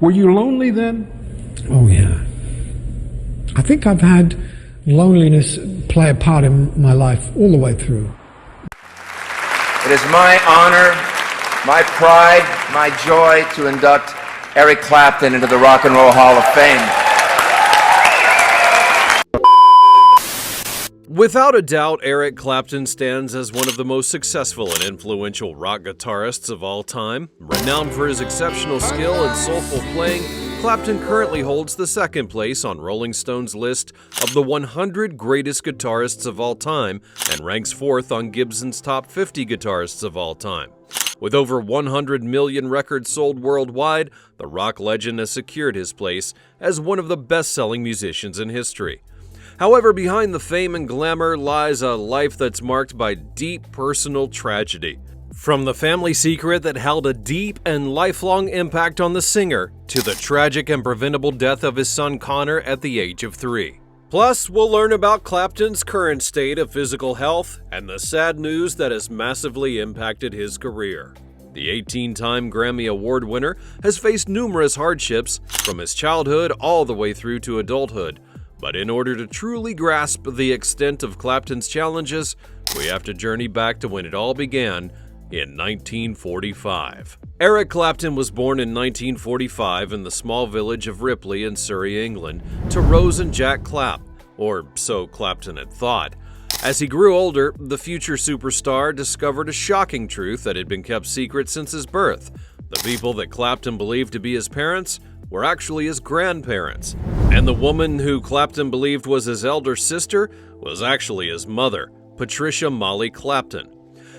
Were you lonely then? Oh, yeah. I think I've had loneliness play a part in my life all the way through. It is my honor, my pride, my joy to induct Eric Clapton into the Rock and Roll Hall of Fame. Without a doubt, Eric Clapton stands as one of the most successful and influential rock guitarists of all time. Renowned for his exceptional skill and soulful playing, Clapton currently holds the second place on Rolling Stone's list of the 100 greatest guitarists of all time and ranks fourth on Gibson's top 50 guitarists of all time. With over 100 million records sold worldwide, the rock legend has secured his place as one of the best-selling musicians in history. However, behind the fame and glamour lies a life that's marked by deep personal tragedy. From the family secret that held a deep and lifelong impact on the singer, to the tragic and preventable death of his son Connor at the age of 3. Plus, we'll learn about Clapton's current state of physical health and the sad news that has massively impacted his career. The 18-time Grammy Award winner has faced numerous hardships from his childhood all the way through to adulthood. But in order to truly grasp the extent of Clapton's challenges, we have to journey back to when it all began in 1945. Eric Clapton was born in 1945 in the small village of Ripley in Surrey, England, to Rose and Jack Clapp, or so Clapton had thought. As he grew older, the future superstar discovered a shocking truth that had been kept secret since his birth. The people that Clapton believed to be his parents were actually his grandparents, and the woman who Clapton believed was his elder sister was actually his mother, Patricia Molly Clapton.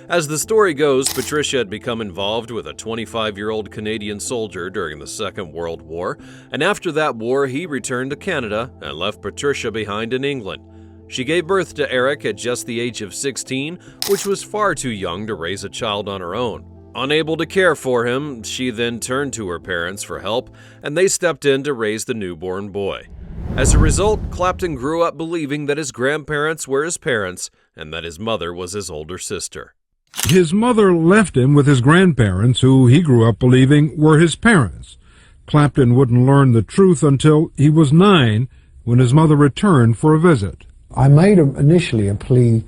As the story goes, Patricia had become involved with a 25-year-old Canadian soldier during the Second World War, and after that war he returned to Canada and left Patricia behind in England. She gave birth to Eric at just the age of 16, which was far too young to raise a child on her own. Unable to care for him, she then turned to her parents for help, and they stepped in to raise the newborn boy. As a result, Clapton grew up believing that his grandparents were his parents and that his mother was his older sister. His mother left him with his grandparents, who he grew up believing were his parents. Clapton wouldn't learn the truth until he was 9, when his mother returned for a visit. I made initially a plea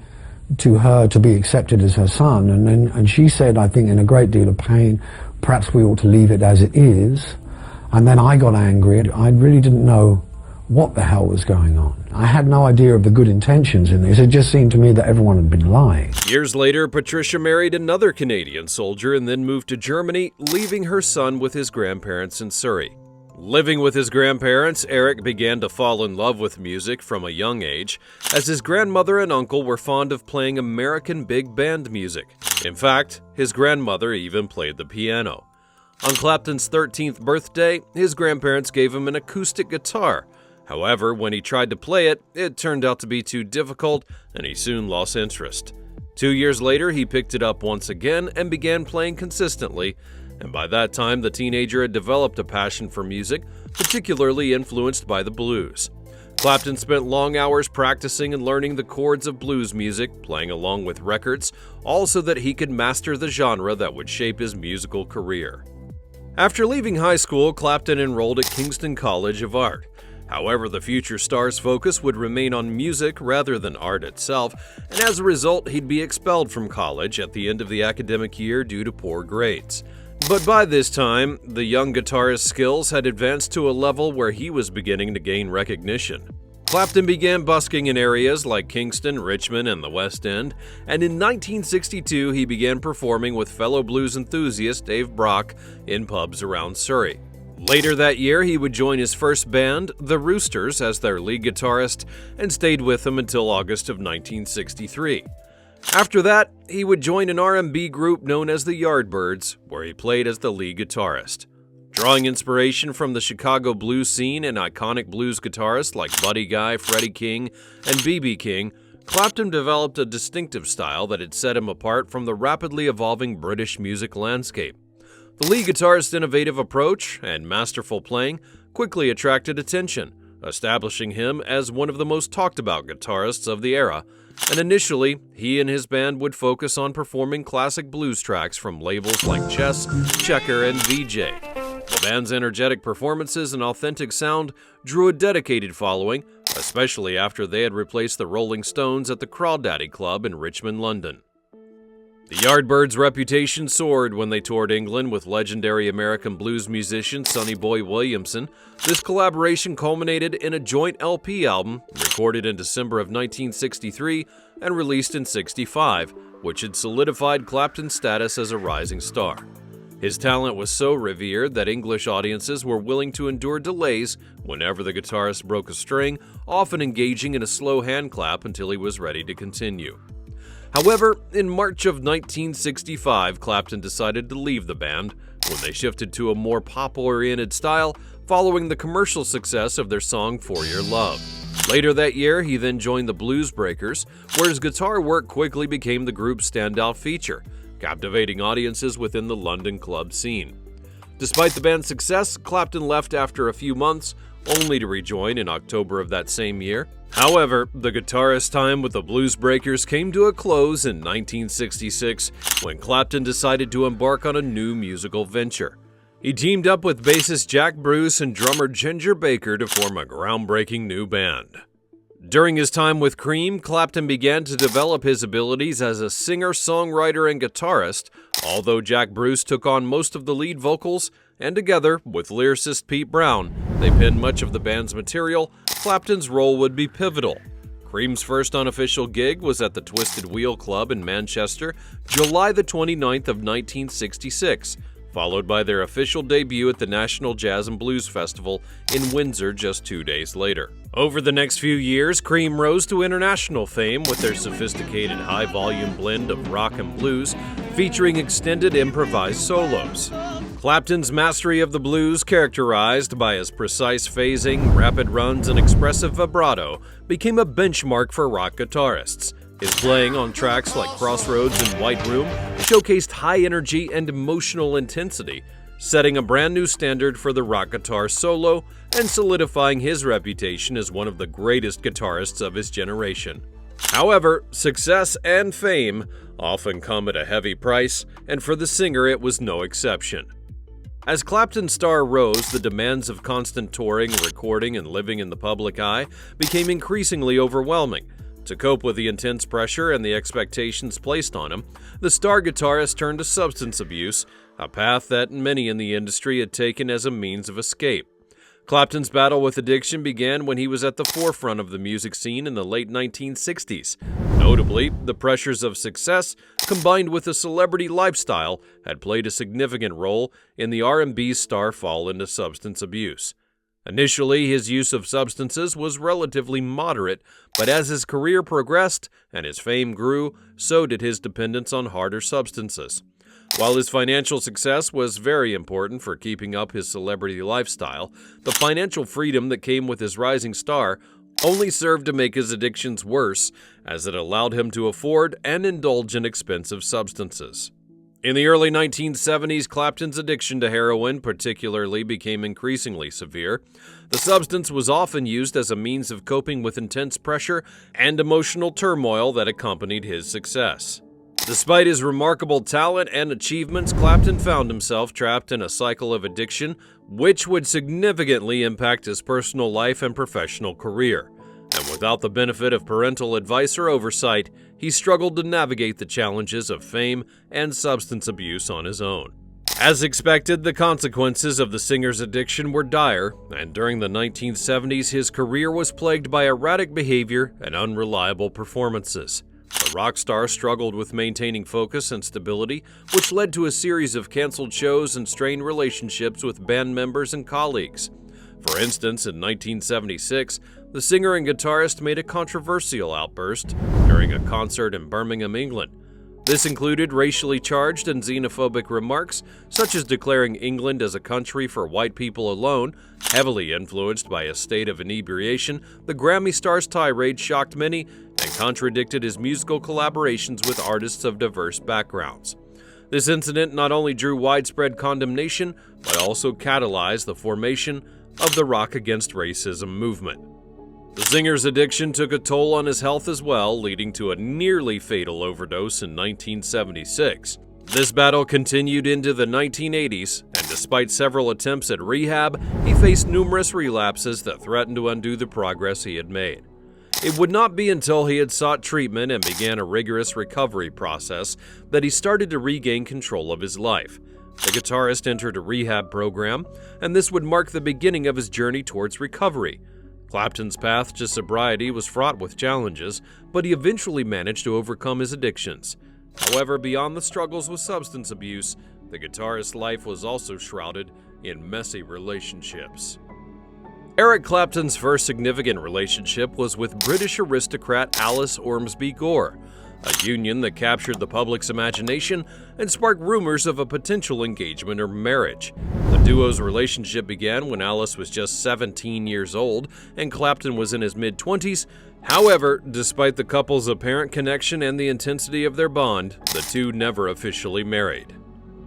to her to be accepted as her son, and she said, I think in a great deal of pain, perhaps we ought to leave it as it is. And then I got angry. I really didn't know what the hell was going on. I had no idea of the good intentions in this. It just seemed to me that everyone had been lying. Years later, Patricia married another Canadian soldier and then moved to Germany, leaving her son with his grandparents in Surrey. Living with his grandparents, Eric began to fall in love with music from a young age, as his grandmother and uncle were fond of playing American big band music. In fact, his grandmother even played the piano. On Clapton's 13th birthday, his grandparents gave him an acoustic guitar. However, when he tried to play it, it turned out to be too difficult, and he soon lost interest. 2 years later, he picked it up once again and began playing consistently, and by that time the teenager had developed a passion for music, particularly influenced by the blues. Clapton spent long hours practicing and learning the chords of blues music, playing along with records, all so that he could master the genre that would shape his musical career. After leaving high school, Clapton enrolled at Kingston College of Art. However, the future star's focus would remain on music rather than art itself, and as a result, he'd be expelled from college at the end of the academic year due to poor grades. But by this time, the young guitarist's skills had advanced to a level where he was beginning to gain recognition. Clapton began busking in areas like Kingston, Richmond, and the West End, and in 1962 he began performing with fellow blues enthusiast Dave Brock in pubs around Surrey. Later that year, he would join his first band, the Roosters, as their lead guitarist, and stayed with them until August of 1963. After that, he would join an R&B group known as the Yardbirds, where he played as the lead guitarist. Drawing inspiration from the Chicago blues scene and iconic blues guitarists like Buddy Guy, Freddie King, and B.B. King, Clapton developed a distinctive style that had set him apart from the rapidly evolving British music landscape. The lead guitarist's innovative approach and masterful playing quickly attracted attention, establishing him as one of the most talked-about guitarists of the era, and initially, he and his band would focus on performing classic blues tracks from labels like Chess, Checker, and VJ. The band's energetic performances and authentic sound drew a dedicated following, especially after they had replaced the Rolling Stones at the Crawdaddy Club in Richmond, London. The Yardbirds' reputation soared when they toured England with legendary American blues musician Sonny Boy Williamson. This collaboration culminated in a joint LP album recorded in December of 1963 and released in '65, which had solidified Clapton's status as a rising star. His talent was so revered that English audiences were willing to endure delays whenever the guitarist broke a string, often engaging in a slow hand clap until he was ready to continue. However, in March of 1965, Clapton decided to leave the band when they shifted to a more pop-oriented style following the commercial success of their song For Your Love. Later that year, he then joined the Blues Breakers, where his guitar work quickly became the group's standout feature, captivating audiences within the London club scene. Despite the band's success, Clapton left after a few months, only to rejoin in October of that same year. However, the guitarist's time with the Blues Breakers came to a close in 1966 when Clapton decided to embark on a new musical venture. He teamed up with bassist Jack Bruce and drummer Ginger Baker to form a groundbreaking new band. During his time with Cream, Clapton began to develop his abilities as a singer, songwriter, and guitarist, although Jack Bruce took on most of the lead vocals, and together with lyricist Pete Brown, they penned much of the band's material. Clapton's role would be pivotal. Cream's first unofficial gig was at the Twisted Wheel Club in Manchester, July the 29th of 1966, followed by their official debut at the National Jazz and Blues Festival in Windsor just 2 days later. Over the next few years, Cream rose to international fame with their sophisticated high-volume blend of rock and blues, featuring extended improvised solos. Clapton's mastery of the blues, characterized by his precise phasing, rapid runs, and expressive vibrato, became a benchmark for rock guitarists. His playing on tracks like Crossroads and White Room showcased high energy and emotional intensity, setting a brand new standard for the rock guitar solo and solidifying his reputation as one of the greatest guitarists of his generation. However, success and fame often come at a heavy price, and for the singer it was no exception. As Clapton's star rose, the demands of constant touring, recording, and living in the public eye became increasingly overwhelming. To cope with the intense pressure and the expectations placed on him, the star guitarist turned to substance abuse, a path that many in the industry had taken as a means of escape. Clapton's battle with addiction began when he was at the forefront of the music scene in the late 1960s. Notably, the pressures of success, combined with a celebrity lifestyle, had played a significant role in the R&B star fall into substance abuse. Initially, his use of substances was relatively moderate, but as his career progressed and his fame grew, so did his dependence on harder substances. While his financial success was very important for keeping up his celebrity lifestyle, the financial freedom that came with his rising star only served to make his addictions worse, as it allowed him to afford and indulge in expensive substances. In the early 1970s, Clapton's addiction to heroin particularly became increasingly severe. The substance was often used as a means of coping with intense pressure and emotional turmoil that accompanied his success. Despite his remarkable talent and achievements, Clapton found himself trapped in a cycle of addiction, which would significantly impact his personal life and professional career. And without the benefit of parental advice or oversight, he struggled to navigate the challenges of fame and substance abuse on his own. As expected, the consequences of the singer's addiction were dire, and during the 1970s, his career was plagued by erratic behavior and unreliable performances. The rock star struggled with maintaining focus and stability, which led to a series of canceled shows and strained relationships with band members and colleagues. For instance, in 1976, the singer and guitarist made a controversial outburst during a concert in Birmingham, England. This included racially charged and xenophobic remarks, such as declaring England as a country for white people alone. Heavily influenced by a state of inebriation, the Grammy star's tirade shocked many and contradicted his musical collaborations with artists of diverse backgrounds. This incident not only drew widespread condemnation, but also catalyzed the formation of the Rock Against Racism movement. The singer's addiction took a toll on his health as well, leading to a nearly fatal overdose in 1976. This battle continued into the 1980s, and despite several attempts at rehab, he faced numerous relapses that threatened to undo the progress he had made. It would not be until he had sought treatment and began a rigorous recovery process that he started to regain control of his life. The guitarist entered a rehab program, and this would mark the beginning of his journey towards recovery. Clapton's path to sobriety was fraught with challenges, but he eventually managed to overcome his addictions. However, beyond the struggles with substance abuse, the guitarist's life was also shrouded in messy relationships. Eric Clapton's first significant relationship was with British aristocrat Alice Ormsby Gore, a union that captured the public's imagination and sparked rumors of a potential engagement or marriage. The duo's relationship began when Alice was just 17 years old and Clapton was in his mid-20s. However, despite the couple's apparent connection and the intensity of their bond, the two never officially married.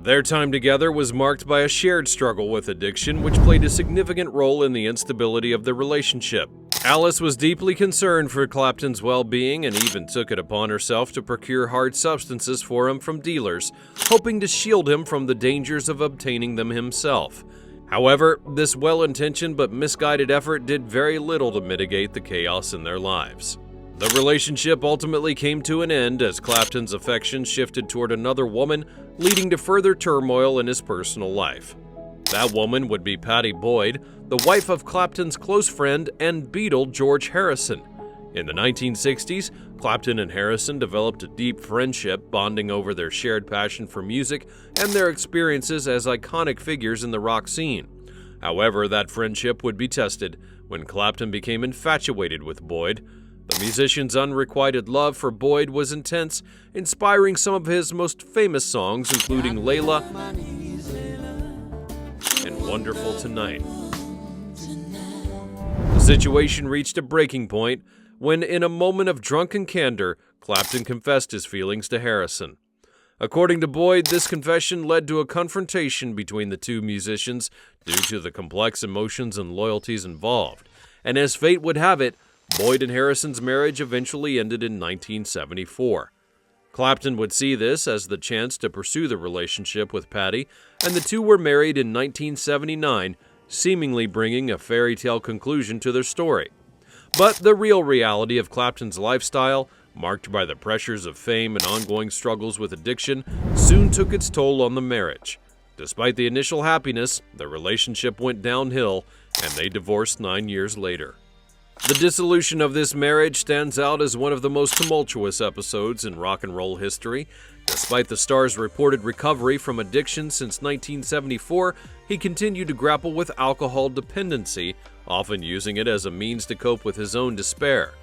Their time together was marked by a shared struggle with addiction, which played a significant role in the instability of the relationship. Alice was deeply concerned for Clapton's well-being and even took it upon herself to procure hard substances for him from dealers, hoping to shield him from the dangers of obtaining them himself. However, this well-intentioned but misguided effort did very little to mitigate the chaos in their lives. The relationship ultimately came to an end as Clapton's affection shifted toward another woman, leading to further turmoil in his personal life. That woman would be Pattie Boyd, the wife of Clapton's close friend and Beatle George Harrison. In the 1960s, Clapton and Harrison developed a deep friendship, bonding over their shared passion for music and their experiences as iconic figures in the rock scene. However, that friendship would be tested when Clapton became infatuated with Boyd. The musician's unrequited love for Boyd was intense, inspiring some of his most famous songs, including Layla and Wonderful Tonight. The situation reached a breaking point when, in a moment of drunken candor, Clapton confessed his feelings to Harrison. According to Boyd, this confession led to a confrontation between the two musicians due to the complex emotions and loyalties involved, and as fate would have it, Boyd and Harrison's marriage eventually ended in 1974. Clapton would see this as the chance to pursue the relationship with Pattie, and the two were married in 1979, seemingly bringing a fairy tale conclusion to their story. But the real reality of Clapton's lifestyle, marked by the pressures of fame and ongoing struggles with addiction, soon took its toll on the marriage. Despite the initial happiness, the relationship went downhill, and they divorced 9 years later. The dissolution of this marriage stands out as one of the most tumultuous episodes in rock and roll history. Despite the star's reported recovery from addiction since 1974, he continued to grapple with alcohol dependency, often using it as a means to cope with his own despair.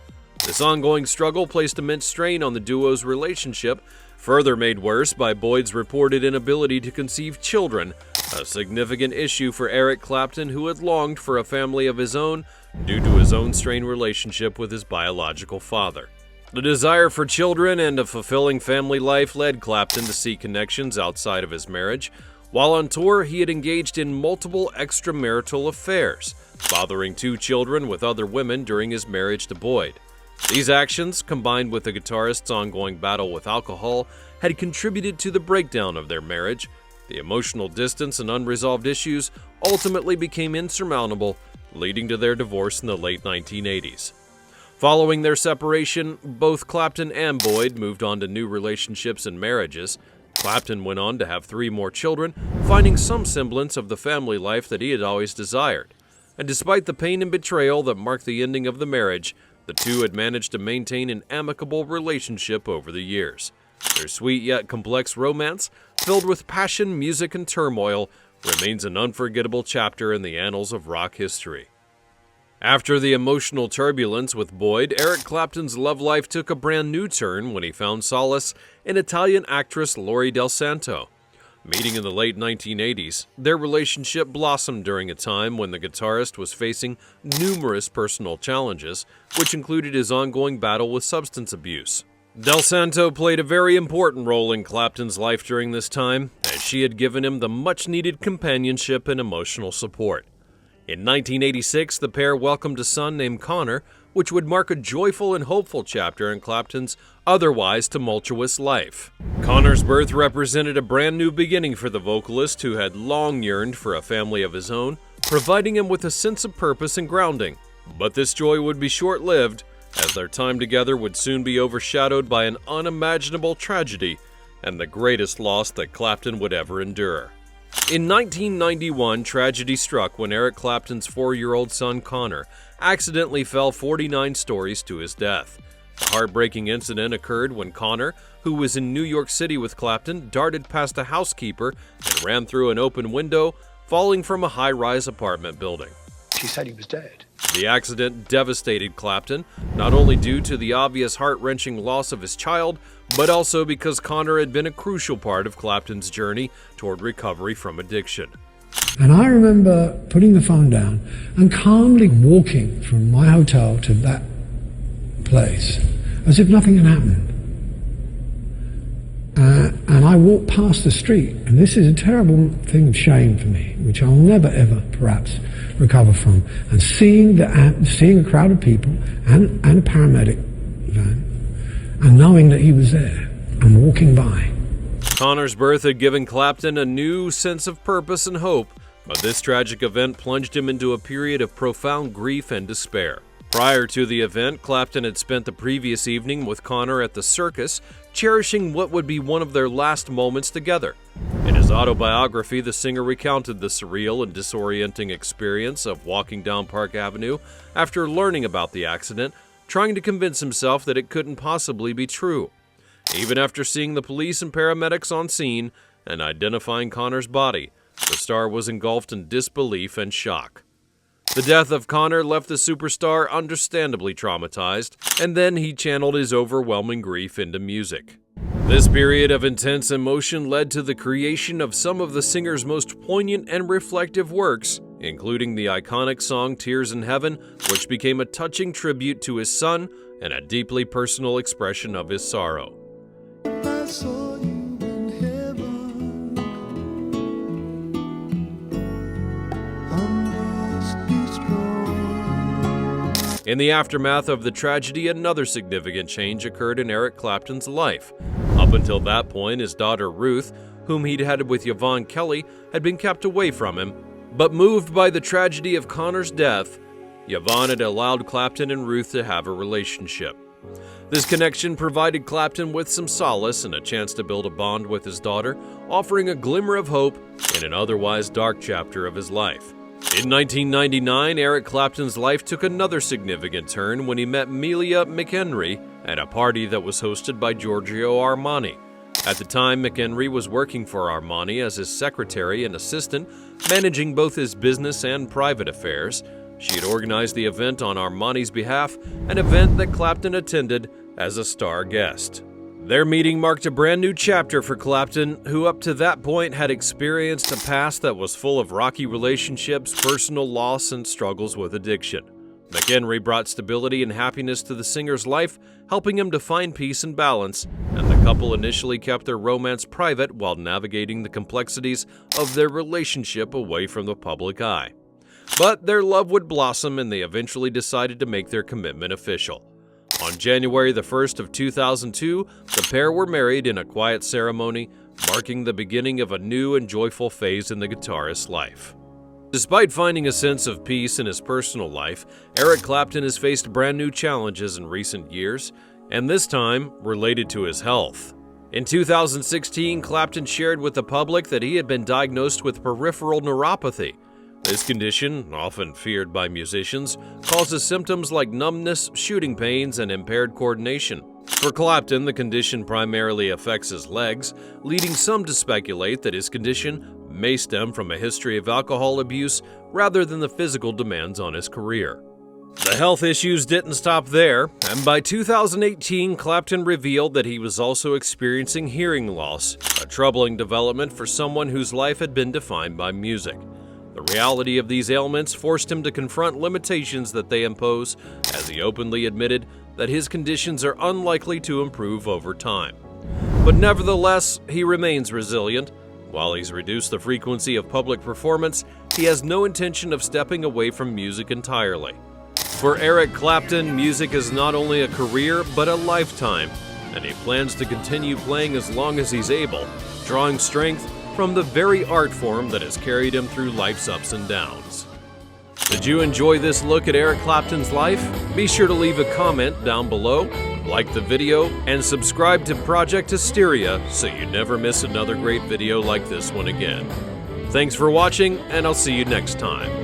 This ongoing struggle placed immense strain on the duo's relationship, further made worse by Boyd's reported inability to conceive children, a significant issue for Eric Clapton, who had longed for a family of his own due to his own strained relationship with his biological father. The desire for children and a fulfilling family life led Clapton to seek connections outside of his marriage. While on tour, he had engaged in multiple extramarital affairs, fathering 2 children with other women during his marriage to Boyd. These actions, combined with the guitarist's ongoing battle with alcohol, had contributed to the breakdown of their marriage. The emotional distance and unresolved issues ultimately became insurmountable, leading to their divorce in the late 1980s. Following their separation, both Clapton and Boyd moved on to new relationships and marriages. Clapton went on to have 3 more children, finding some semblance of the family life that he had always desired. And despite the pain and betrayal that marked the ending of the marriage, the two had managed to maintain an amicable relationship over the years. Their sweet yet complex romance, filled with passion, music, and turmoil, remains an unforgettable chapter in the annals of rock history. After the emotional turbulence with Boyd, Eric Clapton's love life took a brand new turn when he found solace in Italian actress Lori Del Santo. Meeting in the late 1980s, their relationship blossomed during a time when the guitarist was facing numerous personal challenges, which included his ongoing battle with substance abuse. Del Santo played a very important role in Clapton's life during this time, as she had given him the much-needed companionship and emotional support. In 1986, the pair welcomed a son named Connor, which would mark a joyful and hopeful chapter in Clapton's otherwise tumultuous life. Conor's birth represented a brand new beginning for the vocalist who had long yearned for a family of his own, providing him with a sense of purpose and grounding. But this joy would be short-lived, as their time together would soon be overshadowed by an unimaginable tragedy and the greatest loss that Clapton would ever endure. In 1991, tragedy struck when Eric Clapton's 4-year-old son Conor accidentally fell 49 stories to his death. The heartbreaking incident occurred when Conor, who was in New York City with Clapton, darted past a housekeeper and ran through an open window, falling from a high-rise apartment building. She said he was dead. The accident devastated Clapton, not only due to the obvious heart-wrenching loss of his child, but also because Conor had been a crucial part of Clapton's journey toward recovery from addiction. And I remember putting the phone down and calmly walking from my hotel to that place as if nothing had happened. And I walked past the street, and this is a terrible thing of shame for me, which I'll never ever perhaps recover from, and seeing a crowd of people and a paramedic van, and knowing that he was there and walking by. Conor's birth had given Clapton a new sense of purpose and hope, but this tragic event plunged him into a period of profound grief and despair. Prior to the event, Clapton had spent the previous evening with Conor at the circus, cherishing what would be one of their last moments together. In his autobiography, the singer recounted the surreal and disorienting experience of walking down Park Avenue after learning about the accident, trying to convince himself that it couldn't possibly be true. Even after seeing the police and paramedics on scene and identifying Conor's body, the star was engulfed in disbelief and shock. The death of Conor left the superstar understandably traumatized, and then he channeled his overwhelming grief into music. This period of intense emotion led to the creation of some of the singer's most poignant and reflective works, including the iconic song Tears in Heaven, which became a touching tribute to his son and a deeply personal expression of his sorrow. I saw you in heaven. In the aftermath of the tragedy, another significant change occurred in Eric Clapton's life. Up until that point, his daughter Ruth, whom he'd had with Yvonne Kelly, had been kept away from him. But moved by the tragedy of Conor's death, Yvonne had allowed Clapton and Ruth to have a relationship. This connection provided Clapton with some solace and a chance to build a bond with his daughter, offering a glimmer of hope in an otherwise dark chapter of his life. In 1999, Eric Clapton's life took another significant turn when he met Melia McHenry at a party that was hosted by Giorgio Armani. At the time, McHenry was working for Armani as his secretary and assistant, managing both his business and private affairs. She had organized the event on Armani's behalf, an event that Clapton attended as a star guest. Their meeting marked a brand new chapter for Clapton, who up to that point had experienced a past that was full of rocky relationships, personal loss, and struggles with addiction. McHenry brought stability and happiness to the singer's life, helping him to find peace and balance, and the couple initially kept their romance private while navigating the complexities of their relationship away from the public eye. But their love would blossom, and they eventually decided to make their commitment official. On January the 1st of 2002, the pair were married in a quiet ceremony, marking the beginning of a new and joyful phase in the guitarist's life. Despite finding a sense of peace in his personal life, Eric Clapton has faced brand new challenges in recent years, and this time related to his health. In 2016, Clapton shared with the public that he had been diagnosed with peripheral neuropathy. This condition, often feared by musicians, causes symptoms like numbness, shooting pains, and impaired coordination. For Clapton, the condition primarily affects his legs, leading some to speculate that his condition may stem from a history of alcohol abuse rather than the physical demands on his career. The health issues didn't stop there, and by 2018, Clapton revealed that he was also experiencing hearing loss, a troubling development for someone whose life had been defined by music. The reality of these ailments forced him to confront limitations that they impose, as he openly admitted that his conditions are unlikely to improve over time. But nevertheless, he remains resilient. While he's reduced the frequency of public performance, he has no intention of stepping away from music entirely. For Eric Clapton, music is not only a career, but a lifetime, and he plans to continue playing as long as he's able, drawing strength from the very art form that has carried him through life's ups and downs. Did you enjoy this look at Eric Clapton's life? Be sure to leave a comment down below, like the video, and subscribe to Project Hysteria so you never miss another great video like this one again. Thanks for watching, and I'll see you next time.